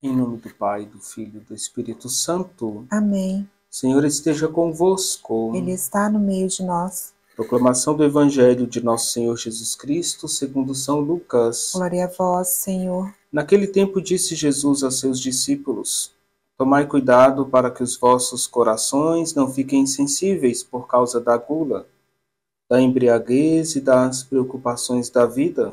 Em nome do Pai, do Filho e do Espírito Santo. Amém. Senhor esteja convosco. Ele está no meio de nós. Proclamação do Evangelho de Nosso Senhor Jesus Cristo, segundo São Lucas. Glória a vós, Senhor. Naquele tempo disse Jesus aos seus discípulos: Tomai cuidado para que os vossos corações não fiquem insensíveis por causa da gula, da embriaguez e das preocupações da vida.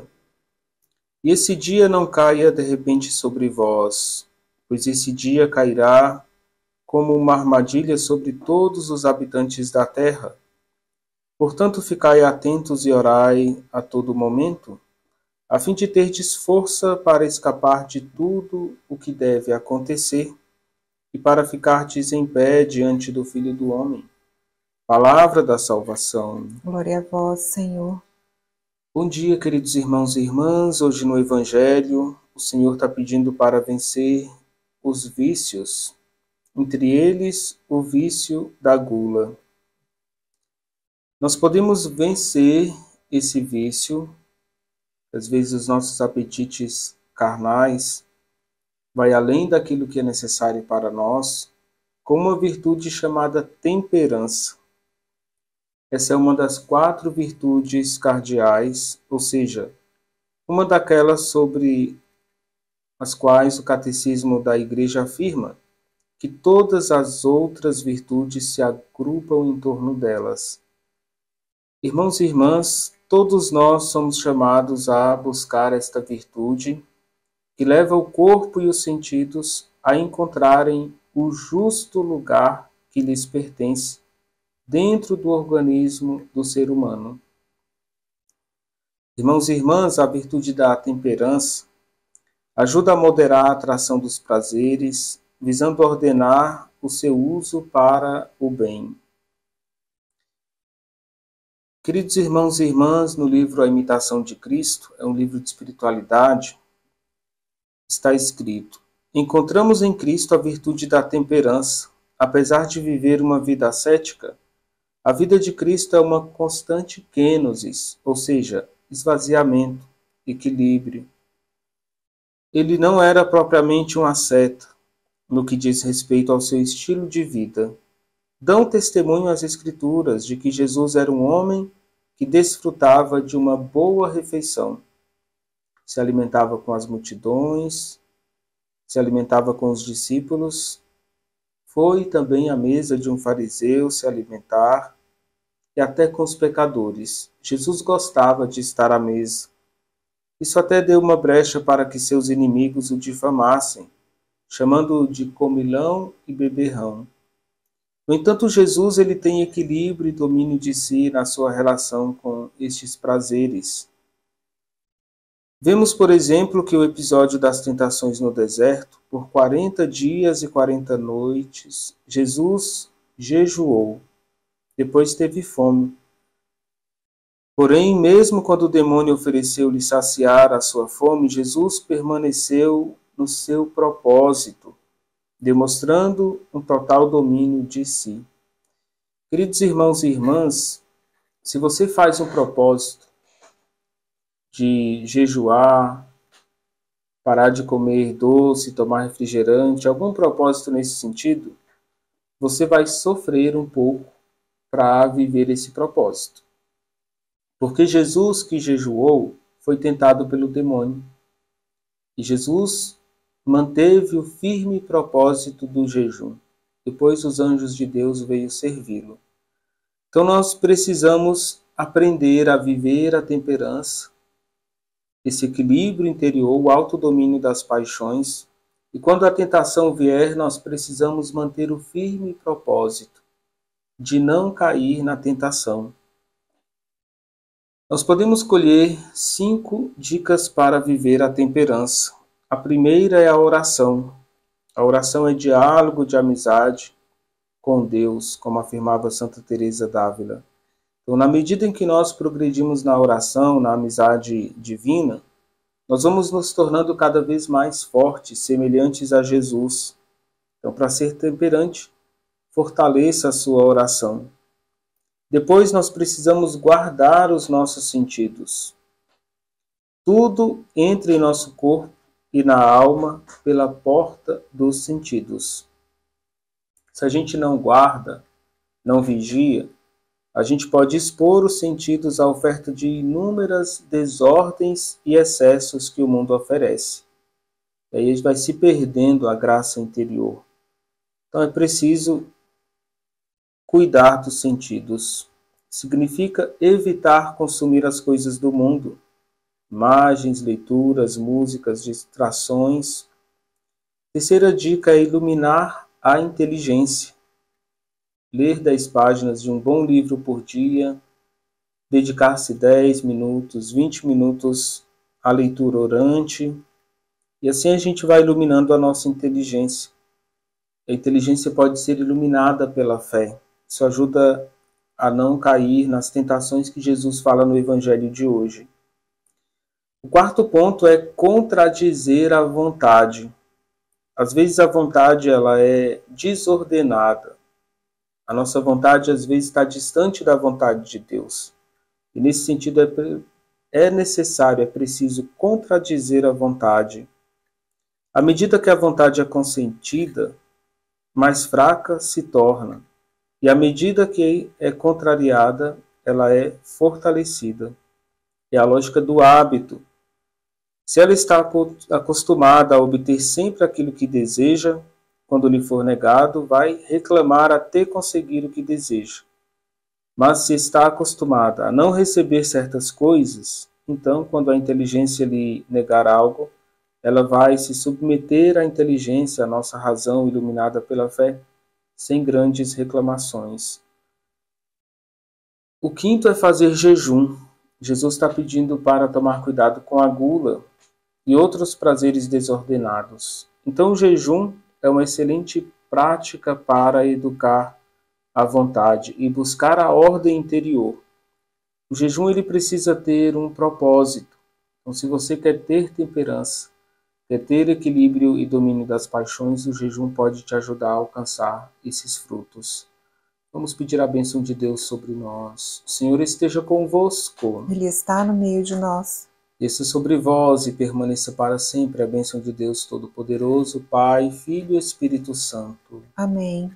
E esse dia não caia de repente sobre vós, pois esse dia cairá como uma armadilha sobre todos os habitantes da terra. Portanto, ficai atentos e orai a todo momento, a fim de terdes força para escapar de tudo o que deve acontecer e para ficardes em pé diante do Filho do Homem. Palavra da salvação. Glória a vós, Senhor. Bom dia, queridos irmãos e irmãs. Hoje no Evangelho, o Senhor está pedindo para vencer os vícios, entre eles o vício da gula. Nós podemos vencer esse vício. Às vezes os nossos apetites carnais vai além daquilo que é necessário para nós, com uma virtude chamada temperança. Essa é uma das 4 virtudes cardeais, ou seja, uma daquelas sobre as quais o Catecismo da Igreja afirma que todas as outras virtudes se agrupam em torno delas. Irmãos e irmãs, todos nós somos chamados a buscar esta virtude que leva o corpo e os sentidos a encontrarem o justo lugar que lhes pertence dentro do organismo do ser humano. Irmãos e irmãs, a virtude da temperança ajuda a moderar a atração dos prazeres, visando ordenar o seu uso para o bem. Queridos irmãos e irmãs, no livro A Imitação de Cristo, é um livro de espiritualidade, está escrito: encontramos em Cristo a virtude da temperança. Apesar de viver uma vida ascética, a vida de Cristo é uma constante kenosis, ou seja, esvaziamento, equilíbrio. Ele não era propriamente um asceta, no que diz respeito ao seu estilo de vida. Dão testemunho as Escrituras de que Jesus era um homem que desfrutava de uma boa refeição. Se alimentava com as multidões, se alimentava com os discípulos, foi também à mesa de um fariseu se alimentar, e até com os pecadores. Jesus gostava de estar à mesa. Isso até deu uma brecha para que seus inimigos o difamassem, chamando-o de comilão e beberrão. No entanto, Jesus ele tem equilíbrio e domínio de si na sua relação com estes prazeres. Vemos, por exemplo, que o episódio das tentações no deserto, por 40 dias e 40 noites, Jesus jejuou, depois teve fome. Porém, mesmo quando o demônio ofereceu-lhe saciar a sua fome, Jesus permaneceu no seu propósito, demonstrando um total domínio de si. Queridos irmãos e irmãs, se você faz um propósito de jejuar, parar de comer doce, tomar refrigerante, algum propósito nesse sentido, você vai sofrer um pouco para viver esse propósito. Porque Jesus que jejuou foi tentado pelo demônio. E Jesus manteve o firme propósito do jejum. Depois os anjos de Deus veio servi-lo. Então nós precisamos aprender a viver a temperança, esse equilíbrio interior, o autodomínio das paixões. E quando a tentação vier, nós precisamos manter o firme propósito de não cair na tentação. Nós podemos colher 5 dicas para viver a temperança. A primeira é a oração. A oração é diálogo de amizade com Deus, como afirmava Santa Teresa d'Ávila. Então, na medida em que nós progredimos na oração, na amizade divina, nós vamos nos tornando cada vez mais fortes, semelhantes a Jesus. Então, para ser temperante, fortaleça a sua oração. Depois nós precisamos guardar os nossos sentidos. Tudo entra em nosso corpo e na alma pela porta dos sentidos. Se a gente não guarda, não vigia, a gente pode expor os sentidos à oferta de inúmeras desordens e excessos que o mundo oferece. E aí a gente vai se perdendo a graça interior. Então é preciso cuidar dos sentidos. Significa evitar consumir as coisas do mundo, imagens, leituras, músicas, distrações. Terceira dica é iluminar a inteligência. Ler 10 páginas de um bom livro por dia, dedicar-se 10 minutos, 20 minutos à leitura orante, e assim a gente vai iluminando a nossa inteligência. A inteligência pode ser iluminada pela fé. Isso ajuda a não cair nas tentações que Jesus fala no Evangelho de hoje. O quarto ponto é contradizer a vontade. Às vezes a vontade ela é desordenada. A nossa vontade às vezes está distante da vontade de Deus. E nesse sentido é necessário, é preciso contradizer a vontade. À medida que a vontade é consentida, mais fraca se torna. E à medida que é contrariada, ela é fortalecida. É a lógica do hábito. Se ela está acostumada a obter sempre aquilo que deseja, quando lhe for negado, vai reclamar até conseguir o que deseja. Mas se está acostumada a não receber certas coisas, então, quando a inteligência lhe negar algo, ela vai se submeter à inteligência, à nossa razão iluminada pela fé, sem grandes reclamações. O quinto é fazer jejum. Jesus está pedindo para tomar cuidado com a gula e outros prazeres desordenados. Então, o jejum é uma excelente prática para educar a vontade e buscar a ordem interior. O jejum ele precisa ter um propósito. Então, se você quer ter temperança, quer ter equilíbrio e domínio das paixões, o jejum pode te ajudar a alcançar esses frutos. Vamos pedir a bênção de Deus sobre nós. O Senhor esteja convosco. Ele está no meio de nós. Desça sobre vós e permaneça para sempre a bênção de Deus Todo-Poderoso, Pai, Filho e Espírito Santo. Amém.